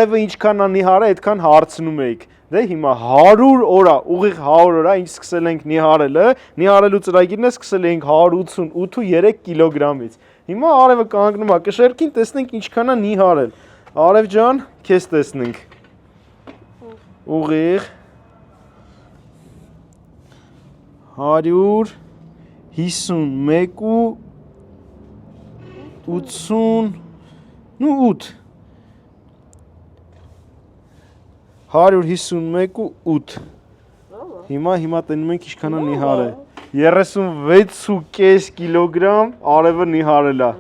Այո, ինչքան է նիհարը, այդքան հարցնում էիք։ Դե հիմա 100 օրա, ուղիղ 100 օրա, ինչ սկսել ենք նիհարելը, նիհարելու ծրագիրն է սկսել էինք 188.3 կիլոգրամից։ Հիմա արևը կանգնում է կշերքին, տեսնենք ինչքան է նիհարել։ Արև ջան, քեզ տեսնենք։ Ուղիղ 151.88 151.8 Հիմա տենում ենք ինչքան է նիհարը 36.5 կիլոգրամ արևը նիհարել է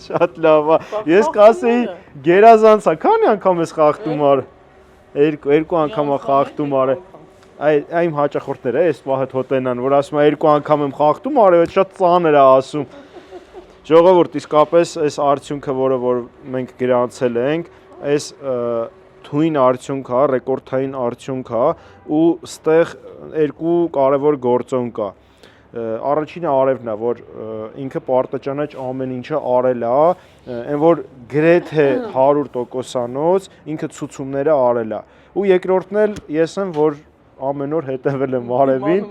Շատ լավ է Ես կասեի գերազանց է քանի անգամ ես խախտում արը Երկու անգամ է խախտում արը Այ իմ հաճախորդները այս պահը հոտենան որ ասում է երկու անգամ եմ խախտում արը շատ ծանր է ասում Ժողովուրդ իսկապես այս արդյունքը որը որ մենք գրանցել ենք այս թույն արդյունք է, ռեկորդային արդյունք է ու ստեղ երկու կարևոր գործոն կա։ Առաջինը արևն է, որ ինքը պարտաճանաչ ամեն ինչը արել է, այն որ գրեթե 100%-անոց ինքը ցուցումները արել է։ Ու երկրորդն էլ ես եմ, որ ամեն օր հետևել եմ արևին։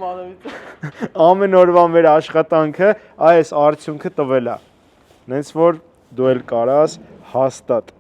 Ամեն օրվա մեր աշխատանքը այս արդյունքը տվել է։ Նենց որ դու էլ կարաս հաստատ